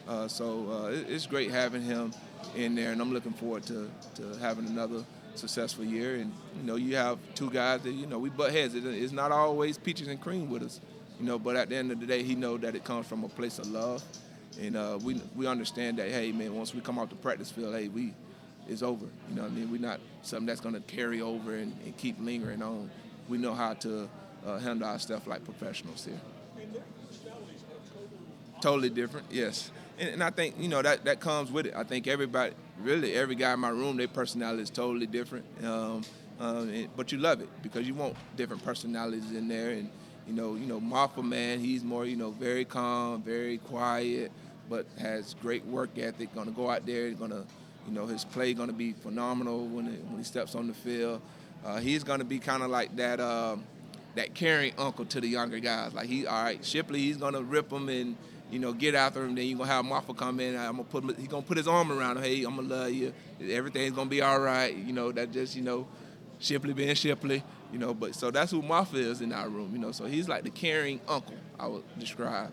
It's great having him in there, and I'm looking forward to having another successful year. And you have two guys that we butt heads. It's not always peaches and cream with us, But at the end of the day, he knows that it comes from a place of love, and we understand that. Hey, man, once we come off the practice field, hey, it's over. You know what I mean? We're not something that's going to carry over and keep lingering on. We know how to handle our stuff like professionals here. Totally different, yes. And I think, that comes with it. I think everybody, really every guy in my room, their personality is totally different. But you love it because you want different personalities in there. And, Marfa, man, he's more, very calm, very quiet, but has great work ethic, going to go out there, going to, his play going to be phenomenal when he steps on the field. He's going to be kind of like that caring uncle to the younger guys. Like all right, Shipley, he's gonna rip him and get after him. Then you're gonna have Marfa come in. He's gonna put his arm around him. Hey, I'm gonna love you. Everything's gonna be all right. That just Shipley being Shipley. But so that's who Marfa is in our room. So he's like the caring uncle, I would describe,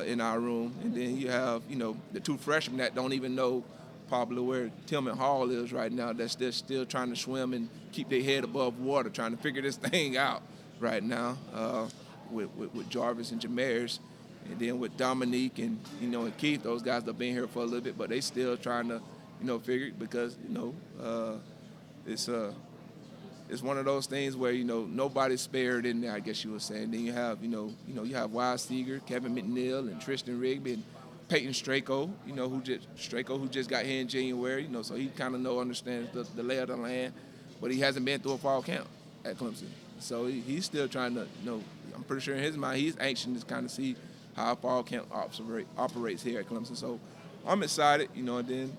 in our room. And then you have the two freshmen that don't even know probably where Tillman Hall is right now. That's still trying to swim and keep their head above water, trying to figure this thing out right now, with Jarvis and Jameers, and then with Dominique and Keith. Those guys have been here for a little bit, but they still trying to figure it because it's one of those things where nobody's spared in there, I guess you were saying. Then you have you have Wise Seeger, Kevin McNeil, and Tristan Rigby, and Peyton Straco, who just got here in January, so he kind of understands the lay of the land, but he hasn't been through a fall camp at Clemson. So he's still trying to, I'm pretty sure in his mind he's anxious to kind of see how fall camp operates here at Clemson. So I'm excited, and then,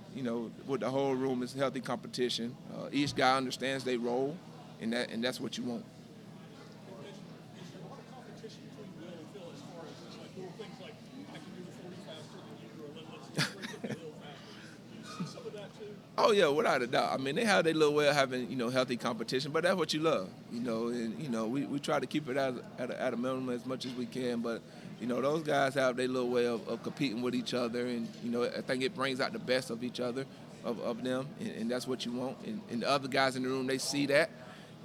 with the whole room, it's healthy competition. Each guy understands their role, and that's what you want. Oh yeah, without a doubt. I mean, they have their little way of having healthy competition, but that's what you love, And we try to keep it at a minimum as much as we can, but those guys have their little way of competing with each other, and I think it brings out the best of each other, of them, and that's what you want. And the other guys in the room, they see that,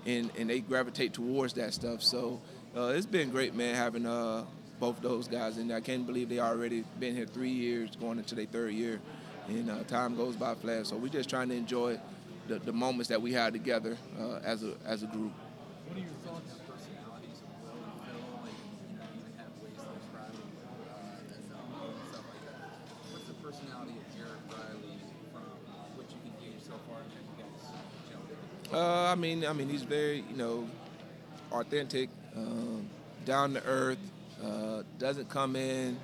and they gravitate towards that stuff. So it's been great, man, having both those guys, and I can't believe they already been here 3 years, going into their third year. And time goes by fast. So we're just trying to enjoy the moments that we had together as a group. What are your thoughts on personalities of Will and Phil? Like, you have ways to describe them as and stuff like that. What's the personality of Jared Riley from what you can gauge so far as you guys I mean, he's very, authentic, down to earth, doesn't come in,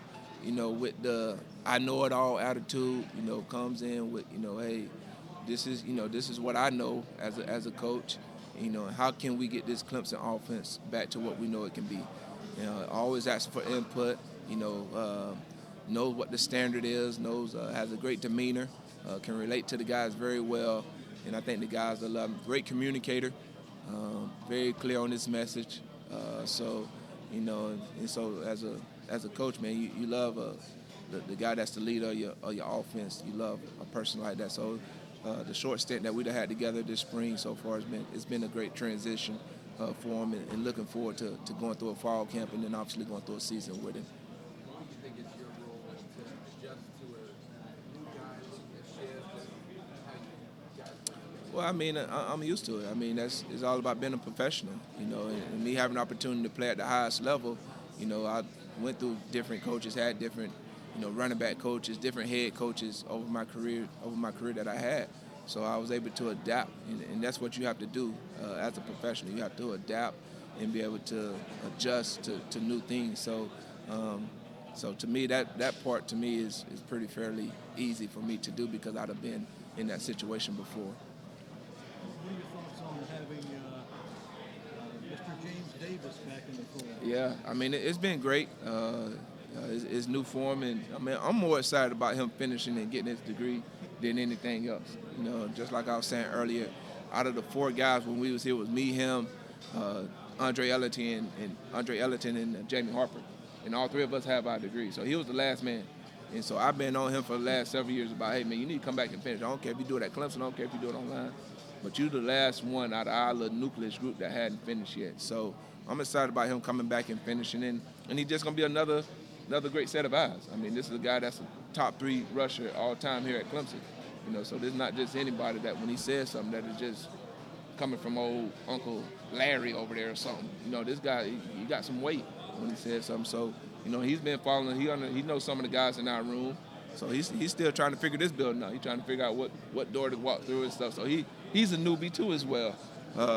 with the I know it all attitude, comes in with, hey, this is what I know as a coach, how can we get this Clemson offense back to what we know it can be? Always asking for input, knows what the standard is, has a great demeanor, can relate to the guys very well, and I think the guys will love him. Great communicator, very clear on his message, and so as a coach, man, you love the guy that's the leader of your offense. You love a person like that. So the short stint that we've had together this spring so far it's been a great transition for him, and looking forward to going through a fall camp and then obviously going through a season with him. What do you think is your role to adjust to a new guy looking at shift and how you guys work together? Well, I mean, I'm used to it. I mean, it's all about being a professional, and me having an opportunity to play at the highest level. I went through different coaches, had different, running back coaches, different head coaches over my career that I had. So I was able to adapt, and that's what you have to do as a professional. You have to adapt and be able to adjust to new things. So to me, that part to me is pretty fairly easy for me to do because I'd have been in that situation before. What are your thoughts on having Mr. James Davis back in the fold? Yeah, I mean, it's been great. It's new for him, and I mean, I'm more excited about him finishing and getting his degree than anything else. Just like I was saying earlier, out of the four guys when we was here, it was me, him, Andre Ellington, and Jamie Harper, and all three of us have our degrees. So he was the last man And so I've been on him for the last several years about, hey, man, you need to come back and finish. I don't care if you do it at Clemson. I don't care if you do it online. But you're the last one out of our little nucleus group that hadn't finished yet. So I'm excited about him coming back and finishing. And he's just going to be another great set of eyes. I mean, this is a guy that's a top 3 rusher all time here at Clemson. So this is not just anybody that when he says something that is just coming from old Uncle Larry over there or something. This guy, he got some weight when he says something. So, he's been following. He knows some of the guys in our room. So he's still trying to figure this building out. He's trying to figure out what door to walk through and stuff. So he's a newbie too as well.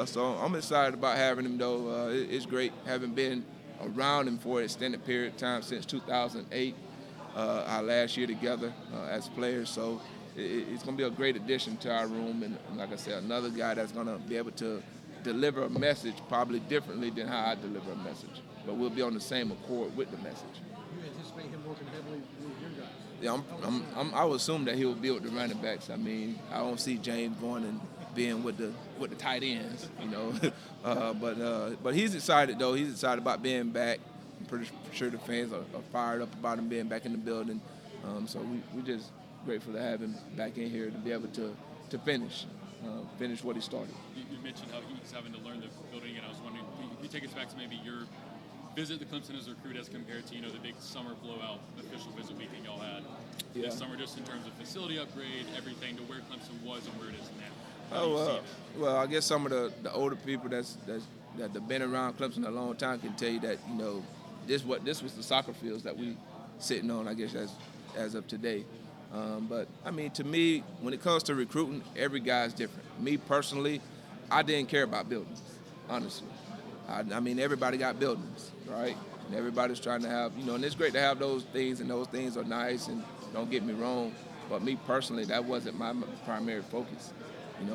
So I'm excited about having him though. It's great having been around him for an extended period of time since 2008, our last year together as players. So it's going to be a great addition to our room. And like I said, another guy that's going to be able to deliver a message probably differently than how I deliver a message. But we'll be on the same accord with the message. You anticipate him working heavily with your guys? Yeah, I would assume that he will be with the running backs. I mean, I don't see James going and being with the tight ends, But he's excited though. He's excited about being back. I'm pretty sure the fans are fired up about him being back in the building. So we just grateful to have him back in here to be able to finish what he started. You mentioned how he's having to learn the building, and I was wondering, if you take us back to maybe your visit to Clemson as a recruit as compared to, the big summer blowout official visit weekend y'all had this summer, just in terms of facility upgrade, everything, to where Clemson was and where it is now. Well, I guess some of the older people that have been around Clemson a long time can tell you that, this was the soccer fields that we sitting on, I guess, as of today. But, I mean, to me, when it comes to recruiting, every guy's different. Me, personally, I didn't care about buildings, honestly. I mean, everybody got buildings, right? And everybody's trying to have, and it's great to have those things, and those things are nice, and don't get me wrong. But me, personally, that wasn't my primary focus.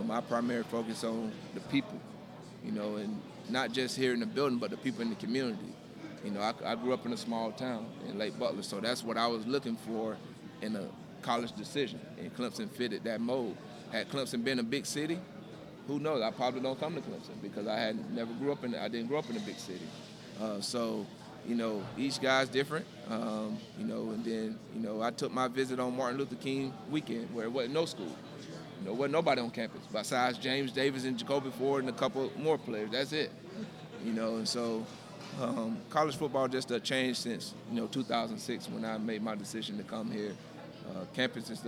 My primary focus on the people, and not just here in the building, but the people in the community. I grew up in a small town in Lake Butler, so that's what I was looking for in a college decision, and Clemson fitted that mold. Had Clemson been a big city, who knows? I probably don't come to Clemson because I didn't grow up in a big city. So, each guy's different. And then, I took my visit on Martin Luther King weekend where it wasn't no school. Wasn't nobody on campus besides James Davis and Jacoby Ford and a couple more players. That's it. And so college football just changed since, 2006 when I made my decision to come here. Campus has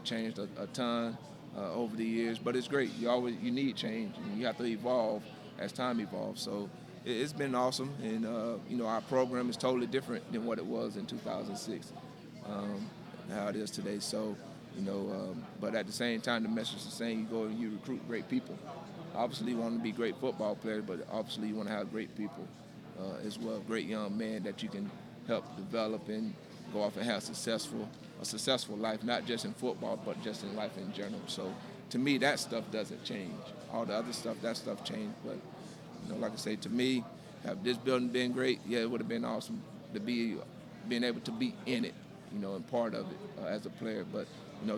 changed a ton over the years, but it's great. You need change, and you have to evolve as time evolves. So it's been awesome, and our program is totally different than what it was in 2006, how it is today. So, but at the same time, the message is the same. You go and you recruit great people. Obviously, you want to be great football players, but obviously you want to have great people as well, great young men that you can help develop and go off and have a successful life, not just in football, but just in life in general. So to me, that stuff doesn't change. All the other stuff, that stuff changed. But, like I say, to me, have this building been great? Yeah, it would have been awesome to being able to be in it, and part of it as a player. But,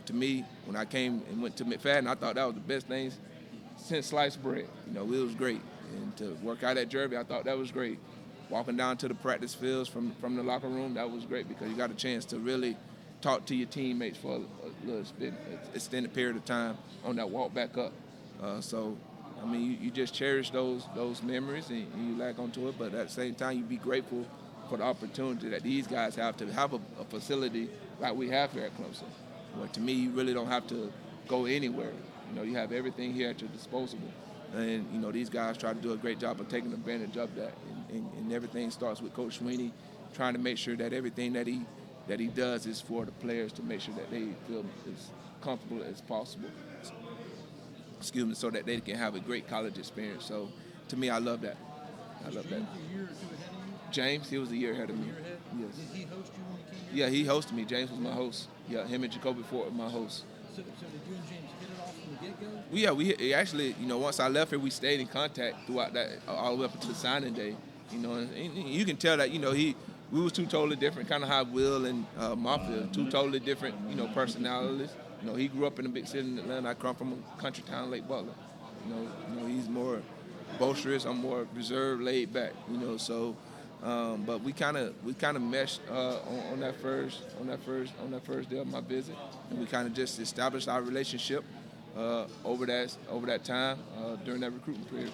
to me, when I came and went to McFadden, I thought that was the best thing since sliced bread. It was great. And to work out at Jerby, I thought that was great. Walking down to the practice fields from the locker room, that was great because you got a chance to really talk to your teammates for a little extended period of time on that walk back up. So, I mean, you just cherish those memories and you latch onto it, but at the same time, you be grateful for the opportunity that these guys have to have a facility like we have here at Clemson. Well, to me, you really don't have to go anywhere. You have everything here at your disposal. And, these guys try to do a great job of taking advantage of that. And everything starts with Coach Sweeney trying to make sure that everything that he does is for the players to make sure that they feel as comfortable as possible. So that they can have a great college experience. So, to me, I love that. James a year or two ahead of you? James, he was a year ahead of me. Yes. Did he host you when he came here? Yeah, he hosted me. James was my host. Yeah, him and Jacoby Ford were my hosts. So did you and James hit it off from the get-go? Well, yeah, we actually, once I left here, we stayed in contact throughout that, all the way up until the signing day. And you can tell that, we was two totally different, kind of how Will and Mafia, two totally different, personalities. He grew up in a big city in Atlanta. I come from a country town, Lake Butler. He's more boisterous. I'm more reserved, laid back. So But we kind of meshed on that first day of my visit, and we kind of just established our relationship over that time during that recruiting period,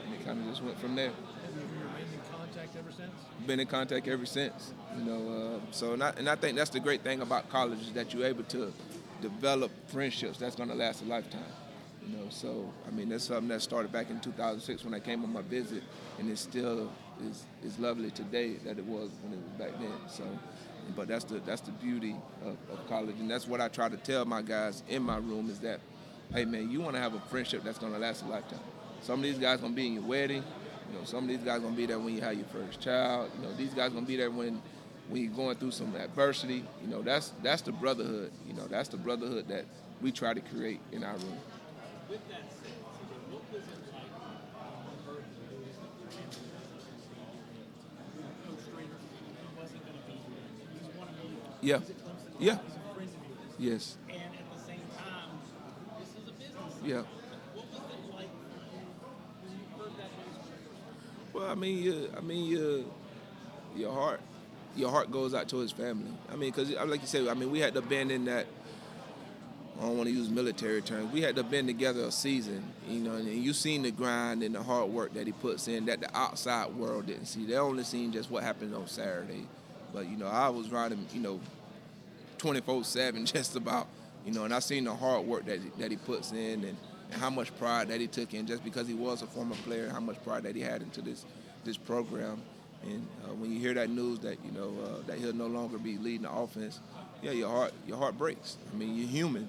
and it kind of just went from there. Have you remained in contact ever since? Been in contact ever since, and I think that's the great thing about college is that you're able to develop friendships that's going to last a lifetime. So I mean that's something that started back in 2006 when I came on my visit, and it still is lovely today that it was when it was back then. So, but that's the beauty of college, and that's what I try to tell my guys in my room is that, hey man, you want to have a friendship that's going to last a lifetime. Some of these guys going to be in your wedding. Some of these guys going to be there when you have your first child. These guys going to be there when you're going through some adversity. That's the brotherhood. That's the brotherhood that we try to create in our room. With that said, what was it like Coach Strader, he wasn't going to be here. He's one of you. Yeah. He's at Clemson. Yeah. He's a friend of yours. Yes. And at the same time, this is a business. Yeah. What was it like for you when you heard that news? Well, your heart goes out to his family. Because like you said, we had to been in that. I don't want to use military terms. We had to been together a season, and you seen the grind and the hard work that he puts in that the outside world didn't see. They only seen just what happened on Saturday. But, I was riding, 24/7 just about, and I seen the hard work that he puts in and how much pride that he took in just because he was a former player, how much pride that he had into this program. And when you hear that news that, that he'll no longer be leading the offense, yeah, your heart breaks. You're human.